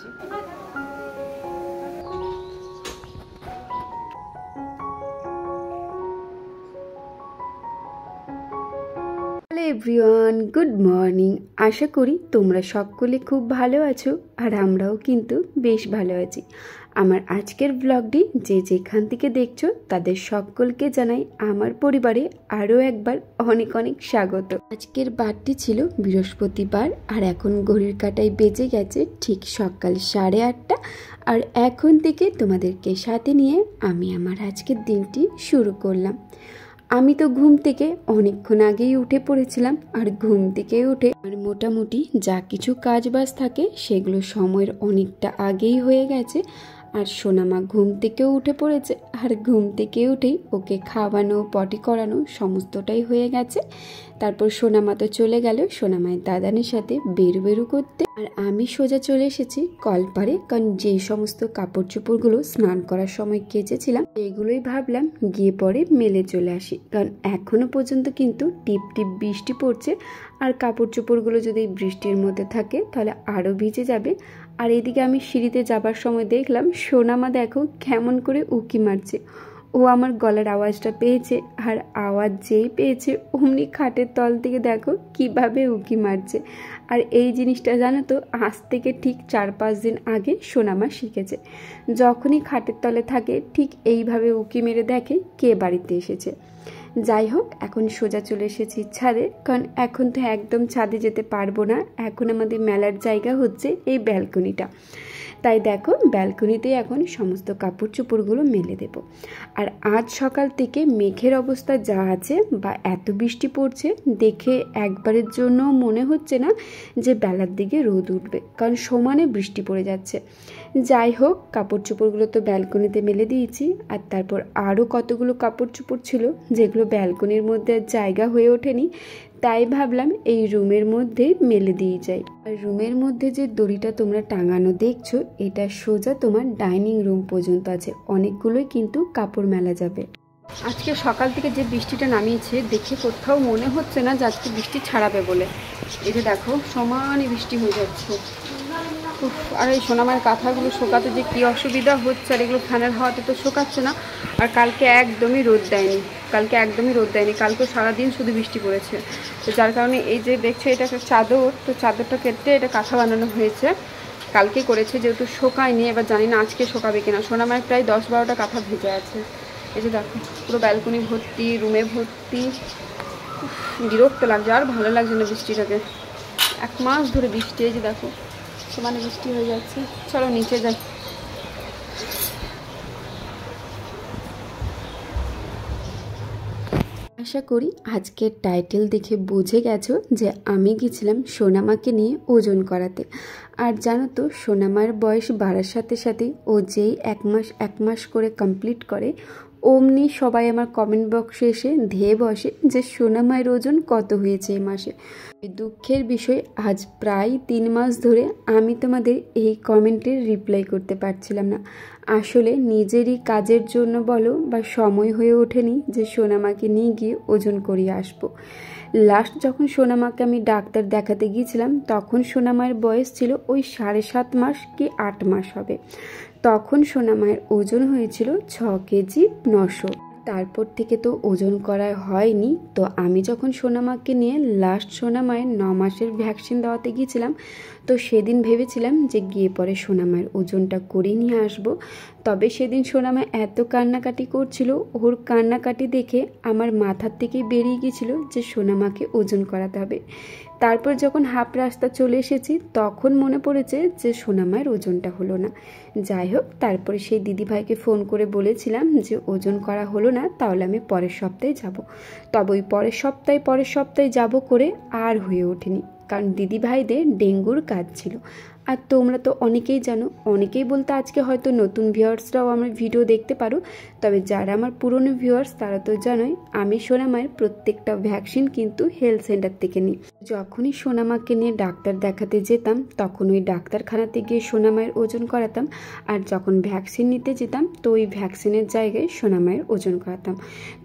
আসি। Hello everyone, good morning. আশা করি তোমরা সকলে খুব ভালো আছো, আর আমরাও কিন্তু বেশ ভালো আছি। আমার আজকের ব্লগটি যে যেখান থেকে দেখছো তাদের সকলকে জানাই আমার পরিবারে আরও একবার অনেক অনেক স্বাগত। আজকের বারটি ছিল বৃহস্পতিবার, আর এখন ঘড়ির কাঁটায় বেজে গেছে ঠিক সকাল 8:30। আর এখন থেকে তোমাদেরকে সাথে নিয়ে আমি আমার আজকের দিনটি শুরু করলাম। আমি তো ঘুম থেকে অনেকক্ষণ আগেই উঠে পড়েছিলাম, আর ঘুম থেকে উঠে আর মোটামুটি যা কিছু কাজ বাজ থাকে সেগুলো সময়ের অনেকটা আগেই হয়ে গেছে। আর সোনামা ঘুম থেকেও উঠে পড়েছে, আর ঘুম থেকে উঠেই ওকে খাওয়ানো পটি করানো সমস্তটাই হয়ে গেছে। তারপর সোনামা তো চলে গেল সোনামায়ের দাদানের সাথে বেরু করতে, আর আমি সোজা চলে এসেছি কলপারে, কারণ যে সমস্ত কাপড় চোপড়গুলো স্নান করার সময় কেচেছিলাম এগুলোই ভাবলাম গিয়ে পরে মেলে চলে আসি, কারণ এখনো পর্যন্ত কিন্তু টিপ টিপ বৃষ্টি পড়ছে। আর কাপড় চোপড়গুলো যদি বৃষ্টির মধ্যে থাকে তাহলে আরও ভিজে যাবে। আর এদিকে আমি সিঁড়িতে যাবার সময় দেখলাম সোনামা দেখো কেমন করে উকি মারছে। ও আমার গলার আওয়াজটা পেয়েছে, আর আওয়াজ যেই পেয়েছে অমনি খাটের তল থেকে দেখো কিভাবে উকি মারছে। আর এই জিনিসটা জানো তো আজ থেকে ঠিক 4-5 দিন আগে সোনামা শিখেছে। যখনই খাটের তলে থাকে ঠিক এইভাবে উকি মেরে দেখে কে বাড়িতে এসেছে। যাই হোক, এখন সোজা চলে এসেছি ছাদে, কারণ এখন তো একদম ছাদে যেতে পারবো না। এখন আমাদের মেলার জায়গা হচ্ছে এই ব্যালকনিটা। তাই দেখো ব্যালকনিতেই এখন সমস্ত কাপড় চোপড়গুলো মেলে দেব। আর আজ সকাল থেকে মেঘের অবস্থা যা আছে, বা এত বৃষ্টি পড়ছে দেখে একবারের জন্য মনে হচ্ছে না যে বেলার দিকে রোদ উঠবে, কারণ সমানে বৃষ্টি পড়ে যাচ্ছে। যাই হোক, কাপড় চোপড়গুলো তো ব্যালকনিতে মেলে দিয়েছি। আর তারপর আরও কতগুলো কাপড় চোপড় ছিল যেগুলো ব্যালকনির মধ্যে জায়গা হয়ে ওঠেনি, তাই ভাবলাম এই রুমের মধ্যে মেলে দিয়ে যাই। আর রুমের মধ্যে যে দড়িটা তোমরা টাঙানো দেখছো এটা সোজা তোমার ডাইনিং রুম পর্যন্ত আছে, অনেকগুলোই কিন্তু কাপড় মেলা যাবে। আজকে সকাল থেকে যে বৃষ্টিটা নামিয়েছে দেখে কোথাও মনে হচ্ছে না যে আজকে বৃষ্টি ছাড়াবে বলে। এই যে দেখো সমানই বৃষ্টি হয়ে যাচ্ছে। আর এই সোনামায়ের কাঁথাগুলো শোকাতে যে কী অসুবিধা হচ্ছে, আর এগুলো ফ্যানের হাওয়াতে তো শোকাচ্ছে না। আর কালকে একদমই রোদ দেয়নি, কালকে সারাদিন শুধু বৃষ্টি পড়েছে। তো যার কারণে এই যে দেখছো এটা একটা চাদর, তো চাদরটা কেটে এটা কাঁথা বানানো হয়েছে। কালকে করেছে যেহেতু শোকায়নি, এবার জানি না আজকে শোকাবে কিনা। সোনামায়ের প্রায় 10-12টা কাঁথা ভেজে আছে। এই যে দেখো পুরো ব্যালকনি ভর্তি, রুমে ভর্তি। বিরক্ত লাগছে, আর ভালো লাগছে না বৃষ্টিটাকে। 1 মাস ধরে বৃষ্টি, এই যে দেখো সমানে বৃষ্টি হয়ে যাচ্ছে। চলো নিচে যাই। আশা করি আজকের টাইটেল দেখে বুঝে গেছো যে আমি গেছিলাম সোনামাকে নিয়ে ওজন করাতে। আর জানো তো সোনামার বয়স বাড়ার সাথে সাথে ও যেই 1 মাস করে কমপ্লিট করে অমনি সবাই আমার কমেন্ট বক্সে এসে ধেয়ে বসে যে সোনামায়ের ওজন কত হয়েছে এই মাসে। দুঃখের বিষয় আজ প্রায় 3 মাস ধরে আমি তোমাদের এই কমেন্টের রিপ্লাই করতে পারছিলাম না। আসলে নিজেরই কাজের জন্য বলো বা সময় হয়ে ওঠেনি যে সোনামাকে নিয়ে গিয়ে ওজন করিয়ে আসবো। লাস্ট যখন সোনামাকে আমি ডাক্তার দেখাতে গিয়েছিলাম তখন সোনামায়ের বয়স ছিল ওই 7.5 মাস কি 8 মাস হবে। তখন সোনামায়ের ওজন হয়েছিল 6 কেজি 900। তারপর থেকে তো ওজন করা হয়নি। তো আমি যখন সোনামাকে নিয়ে লাস্ট সোনামায়ের 9 মাসের ভ্যাকসিন দেওয়াতে গিয়েছিলাম, তো সেদিন ভেবেছিলাম যে গিয়ে পরে সোনামায়ের ওজনটা করে নিয়ে আসবো। তবে সেদিন সোনামা এত কান্নাকাটি করছিল, ওর কান্নাকাটি দেখে আমার মাথার থেকে বেরিয়ে গিয়েছিল যে সোনামাকে ওজন করাতে হবে। তারপর যখন হাফ রাস্তা চলে এসেছি তখন মনে পড়েছে যে সোনামায়ের ওজনটা হলো না। যাই হোক, তারপরে সেই দিদিভাইকে ফোন করে বলেছিলাম যে ওজন করা হলো না, তাহলে আমি পরের সপ্তাহে যাব। তবে ওই পরের সপ্তাহে যাব করে আর হয়ে ওঠেনি, কারণ দিদিভাইদের ডেঙ্গুর কাজ ছিল। আর তোমরা তো অনেকেই জানো, অনেকেই বলতে আজকে হয়তো নতুন ভিউয়ার্সরাও আমার ভিডিও দেখতে পারো, তবে যারা আমার পুরনো ভিউয়ার্স তারা তো জানোই আমি সোনামায়ের প্রত্যেকটা ভ্যাকসিন কিন্তু হেলথ সেন্টার থেকে নিই। যখনই সোনামাকে নিয়ে ডাক্তার দেখাতে যেতাম তখন ওই ডাক্তারখানাতে গিয়ে সোনামায়ের ওজন করাতাম, আর যখন ভ্যাকসিন নিতে যেতাম তো ওই ভ্যাকসিনের জায়গায় সোনামায়ের ওজন করাতাম।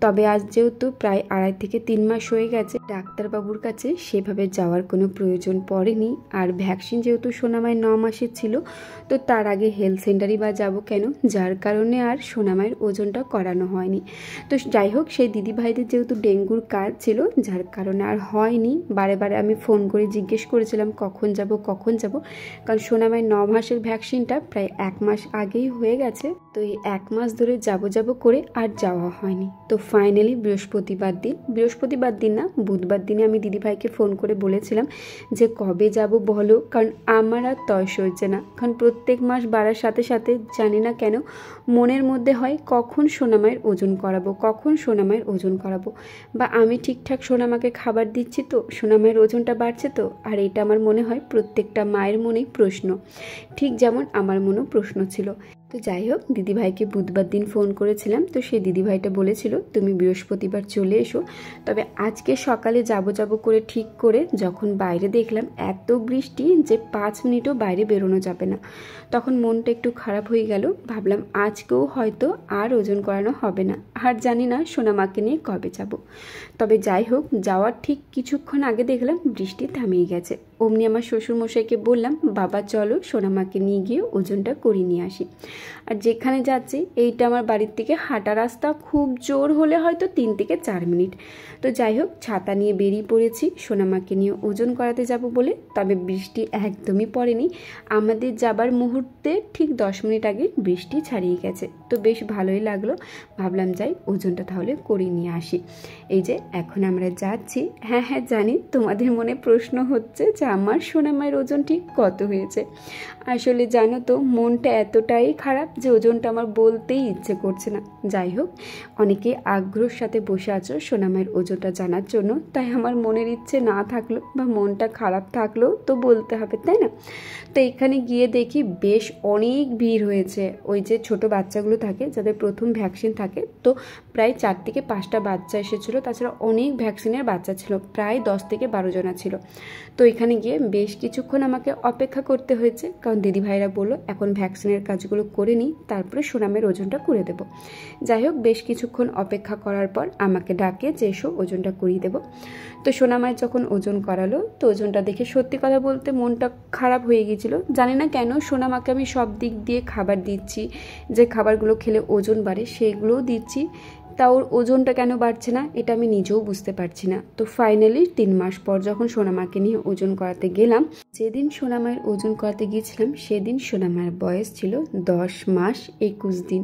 তবে আজ যেহেতু প্রায় 2.5 থেকে 3 মাস হয়ে গেছে ডাক্তারবাবুর কাছে সেভাবে যাওয়ার কোনো প্রয়োজন পড়েনি। আর ভ্যাকসিন যেহেতু সোনামায়ের সোনামায়ের 9 মাসের ছিল। তো তার আগে হেলথ সেন্টারই বা যাবো কেন, যার কারণে আর সোনামায়ের ওজনটা করানো হয়নি। তো যাই হোক, সেই দিদিভাইদের যেহেতু ডেঙ্গুর কাজ ছিল, যার কারণে আর হয়নি। বারে বারে আমি ফোন করে জিজ্ঞেস করেছিলাম কখন যাব, কারণ সোনামায়ের 9 মাসের ভ্যাকসিনটা প্রায় 1 মাস আগেই হয়ে গেছে। তো এই 1 মাস ধরে যাব করে আর যাওয়া হয়নি। তো ফাইনালি বৃহস্পতিবার দিন না, বুধবার দিনে আমি দিদিভাইকে ফোন করে বলেছিলাম যে কবে যাব বলো, কারণ আমার আর তয় সইছে না। কারণ প্রত্যেক মাস বাড়ার সাথে সাথে জানি না কেন মনের মধ্যে হয় কখন সোনামায়ের ওজন করাবো, বা আমি ঠিকঠাক সোনামাকে খাবার দিচ্ছি তো, সোনামায়ের ওজনটা বাড়ছে তো। আর এটা আমার মনে হয় প্রত্যেকটা মায়ের মনেই প্রশ্ন, ঠিক যেমন আমার মনেও প্রশ্ন ছিল। তো যাই হোক, দিদিভাইকে বুধবার দিন ফোন করেছিলাম। তো সেই দিদিভাইটা বলেছিল তুমি বৃহস্পতিবার চলে এসো। তবে আজকে সকালে যাব করে ঠিক করে যখন বাইরে দেখলাম এত বৃষ্টি যে 5 মিনিটও বাইরে বেরোনো যাবে না, তখন মনটা একটু খারাপ হয়ে গেল। ভাবলাম আজকেও হয়তো আর ওজন করানো হবে না, আর জানি না সোনামাকে নিয়ে কবে যাব। তবে যাই হোক, যাওয়ার ঠিক কিছুক্ষণ আগে দেখলাম বৃষ্টি থামিয়ে গেছে। অমনি আমার শ্বশুরমশাইকে বললাম বাবা চলো সোনামাকে নিয়ে গিয়ে ওজনটা করিয়ে নিয়ে আসি। আর যেখানে যাচ্ছি এইটা আমার বাড়ির থেকে হাঁটা রাস্তা, খুব জোর হলে হয়তো 3 থেকে 4 মিনিট। তো যাই হোক, ছাতা নিয়ে বেরিয়ে পড়েছি সোনামাকে নিয়ে ওজন করাতে যাব বলে। তবে বৃষ্টি একদমই পড়েনি, আমাদের যাবার মুহূর্তে ঠিক 10 মিনিট আগে বৃষ্টি ছাড়িয়ে গেছে। তো বেশ ভালোই লাগলো, ভাবলাম যাই ওজনটা তাহলে করিয়ে নিয়ে আসি। এই যে এখন আমরা যাচ্ছি। হ্যাঁ জানি তোমাদের মনে প্রশ্ন হচ্ছে যে আমার সোনামায়ের ওজন ঠিক কত হয়েছে। আসলে জানো তো, মনটা এতটাই খারাপ যে ওজনটা আমার বলতেই ইচ্ছে করছে না। যাই হোক, অনেকে আগ্রহের সাথে বসে আছো সোনামায়ের ওজনটা জানার জন্য, তাই আমার মনের ইচ্ছে না থাকলো বা মনটা খারাপ থাকলেও তো বলতে হবে, তাই না? তো এখানে গিয়ে দেখি বেশ অনেক ভিড় হয়েছে। ওই যে ছোট বাচ্চাগুলো থাকে যাদের প্রথম ভ্যাকসিন থাকে, তো প্রায় 4 থেকে 5টা বাচ্চা এসেছিলো। তাছাড়া অনেক ভ্যাকসিনের বাচ্চা ছিল, প্রায় 10 থেকে 12 জনা ছিল। তো এখানে গিয়ে বেশ কিছুক্ষণ আমাকে অপেক্ষা করতে হয়েছে, কারণ দিদিভাইরা বললো এখন ভ্যাকসিনের কাজগুলো করে নিই, তারপরে সোনামের ওজনটা করে দেব। যাই হোক, বেশ কিছুক্ষণ অপেক্ষা করার পর আমাকে ডাকে যে এসো ওজনটা করিয়ে দেবো। তো সোনামায়ের যখন ওজন করালো, তো ওজনটা দেখে সত্যি কথা বলতে মনটা খারাপ হয়ে গিয়েছিল। জানি না কেন, সোনামাকে আমি সব দিক দিয়ে খাবার দিচ্ছি, যে খাবারগুলো খেলে ওজন বাড়ে সেইগুলোও দিচ্ছি, তা ওর ওজনটা কেন বাড়ছে না এটা আমি নিজেও বুঝতে পারছি না। তো ফাইনালি 3 মাস পর যখন সোনামাকে নিয়ে ওজন করাতে গেলাম, যেদিন সোনামায়ের ওজন করাতে গিয়েছিলাম সেদিন সোনামায়ের বয়স ছিল 10 মাস 21 দিন।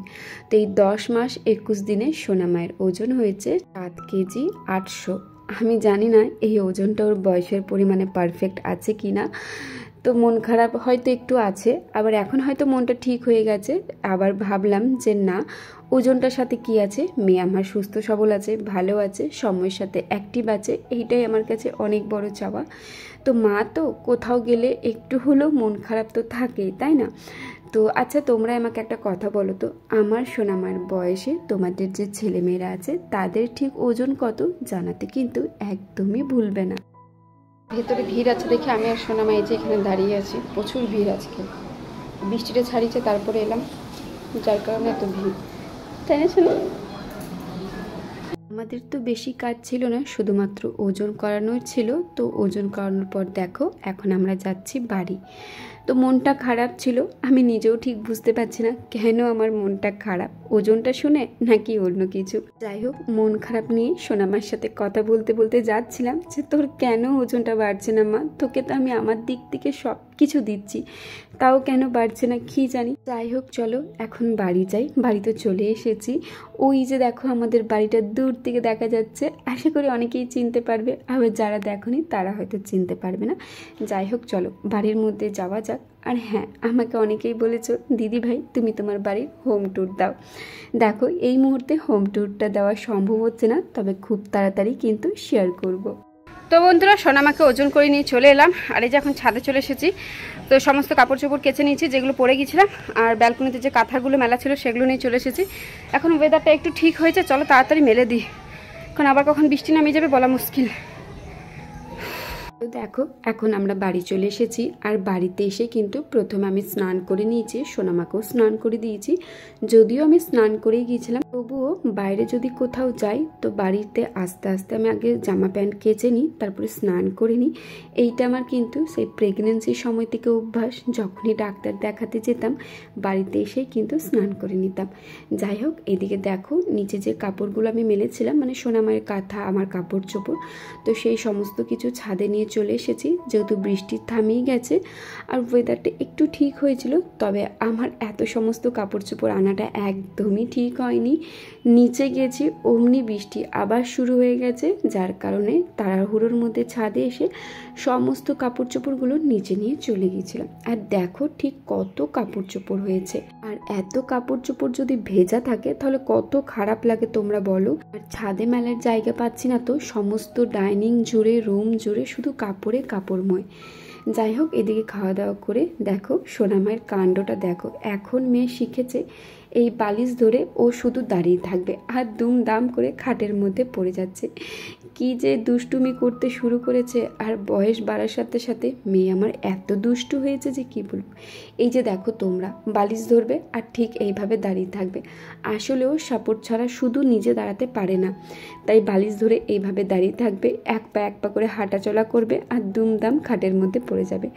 তো এই 10 মাস 21 দিনে সোনামায়ের ওজন হয়েছে 7 কেজি 800। আমি জানি না এই ওজনটা ওর বয়সের পরিমাণে পারফেক্ট আছে কি না। তো মন খারাপ হয়তো একটু আছে, আবার এখন হয়তো মনটা ঠিক হয়ে গেছে। আবার ভাবলাম যে না, ওজনটার সাথে কি আছে, মেয়ে আমার সুস্থ সবল আছে, ভালো আছে, সময়ের সাথে অ্যাক্টিভ আছে, এইটাই আমার কাছে অনেক বড় চাওয়া। তো মা তো কোথাও গেলে একটু হলেও মন খারাপ তো থাকেই, তাই না? তো আচ্ছা, তোমরা আমাকে একটা কথা বলো তো, আমার সোনামার বয়সে তোমাদের যে ছেলেমেয়েরা আছে তাদের ঠিক ওজন কত জানাতে কিন্তু একদমই ভুলবে না। ভেতরে ভিড় আছে দেখে আমি আর সোনামা এই যে এখানে দাঁড়িয়ে আছি, প্রচুর ভিড় আজকে। বৃষ্টিটা ছাড়িয়েছে তারপরে এলাম, যার কারণে এত ভিড়, তাই না শোনো? আমাদের তো বেশি কাজ ছিল না, শুধুমাত্র ওজন করানোই ছিল। তো ওজন করানোর পর দেখো এখন আমরা যাচ্ছি বাড়ি। তো মনটা খারাপ ছিল, আমি নিজেও ঠিক বুঝতে পারছি না কেন আমার মনটা খারাপ, ওজনটা শুনে নাকি অন্য কিছু। যাই হোক, মন খারাপ নিয়ে সোনামার সাথে কথা বলতে বলতে যাচ্ছিলাম যে তোর কেন ওজনটা বাড়ছে না মা, তোকে তো আমি আমার দিক থেকে সব কিছু দিচ্ছি, তাও কেন বাড়ছে না কি জানি। যাই হোক, চলো এখন বাড়ি যাই। বাড়ি তো চলে এসেছি। ওই যে দেখো আমাদের বাড়িটা দূর থেকে দেখা যাচ্ছে, আশা করি অনেকেই চিনতে পারবে, আবার যারা দেখোনি তারা হয়তো চিনতে পারবে না। যাই হোক, চলো বাড়ির মধ্যে যাওয়া যাক। আর হ্যাঁ, আমাকে অনেকেই বলেছো দিদি ভাই তুমি তোমার বাড়ির হোম ট্যুর দাও। দেখো এই মুহূর্তে হোম ট্যুরটা দেওয়া সম্ভব হচ্ছে না, তবে খুব তাড়াতাড়ি কিন্তু শেয়ার করব। তো বন্ধুরা, সোনামাকে ওজন করে নিয়ে চলে এলাম। আর এই যে এখন ছাদে চলে এসেছি। তো সমস্ত কাপড় চোপড় কেচে নিয়েছি যেগুলো পরে গেছিলাম, আর ব্যালকনিতে যে কাঁথাগুলো মেলা ছিল সেগুলো নিয়ে চলে এসেছি। এখন ওয়েদারটা একটু ঠিক হয়েছে, চলো তাড়াতাড়ি মেলে দিই, কারণ আবার কখন বৃষ্টি নামিয়ে যাবে বলা মুশকিল। তো দেখো এখন আমরা বাড়ি চলে এসেছি। আর বাড়িতে এসে কিন্তু প্রথমে আমি স্নান করে নিয়েছি, সোনামাকেও স্নান করে দিয়েছি। যদিও আমি স্নান করেই গিয়েছিলাম, তবুও বাইরে যদি কোথাও যাই তো বাড়িতে আস্তে আস্তে আমি আগে জামা প্যান্ট কেচে নিই, তারপরে স্নান করে নিই। এইটা আমার কিন্তু সেই প্রেগনেন্সির সময় থেকে অভ্যাস। যখনই ডাক্তার দেখাতে যেতাম বাড়িতে এসেই কিন্তু স্নান করে নিতাম। যাই হোক, এদিকে দেখো নিচে যে কাপড়গুলো আমি মেলেছিলাম, মানে সোনামায়ের কাঁথা, আমার কাপড় চোপড়, তো সেই সমস্ত কিছু ছাদে নিয়ে চলে এসেছি। যেহেতু বৃষ্টি থামিয়ে গেছে আর ওয়েদারটা একটু ঠিক হয়েছিল, তবে আমার এত সমস্ত কাপড় চোপড় আনাটা একদমই ঠিক হয়নি। নিচে গেছি অমনি বৃষ্টি আবার শুরু হয়ে গেছে, যার কারণে তাড়াহুড়োর মধ্যে ছাদে এসে সমস্ত কাপড় চোপড়গুলো নিচে নিয়ে চলে গিয়েছিলাম। আর দেখো ঠিক কত কাপড় চোপড় হয়েছে। আর এত কাপড় চোপড় যদি ভেজা থাকে তাহলে কত খারাপ লাগে তোমরা বলো। আর ছাদে মেলার জায়গা পাচ্ছি না, তো সমস্ত ডাইনিং জুড়ে, রুম জুড়ে শুধু কাপড়ে কাপড়ময়। যাই হোক, এদিকে খাওয়া দাওয়া করে দেখো সোনামায়ের কাণ্ডটা দেখো। এখন মেয়ে শিখেছে এই বালিশ ধরে ও শুধু দাঁড়িয়ে থাকবে আর দুম দাম করে খাটের মধ্যে পড়ে যাচ্ছে। কি যে দুষ্টুমি করতে শুরু করেছে। আর বয়স বাড়ার সাথে সাথে মেয়ে আমার এত দুষ্টু হয়েছে যে কি বলবো। এই যে দেখো তোমরা, বালিশ ধরবে আর ঠিক এইভাবে দাঁড়িয়ে থাকবে। আসলেও সাপোর্ট ছাড়া শুধু নিজে দাঁড়াতে পারে না, তাই বালিশ ধরে এইভাবে দাঁড়িয়ে থাকবে, এক পা করে হাঁটাচলা করবে আর দুমদাম খাটের মধ্যে পড়ে যাবে।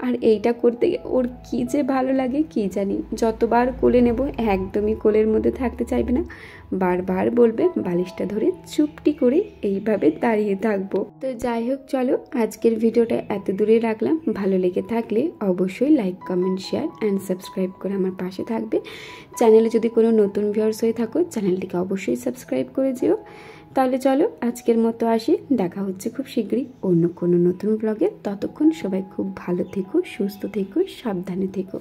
আর এইটা করতে ওর কি যে ভালো লাগে কি জানি। যতবার কোলে নেব একদমই কোলের মধ্যে থাকতে চাইবে না, বারবার বলবে বালিশটা ধরে চুপটি করে এইভাবে দাঁড়িয়ে থাকবো। তো যাই হোক, চলো আজকের ভিডিওটা এত দূরে রাখলাম। ভালো লেগে থাকলে অবশ্যই like, comment, share and subscribe করে আমার পাশে থাকবে। চ্যানেলে যদি কোনো নতুন ভিউয়ার্স হয়ে থাকো চ্যানেলটিকে অবশ্যই সাবস্ক্রাইব করে যেও। তাহলে চলো আজকের মতো আসি, দেখা হচ্ছে খুব শীঘ্রই অন্য কোনো নতুন ব্লগে। ততক্ষণ সবাই খুব ভালো থেকো, সুস্থ থেকো, সাবধানে থেকো।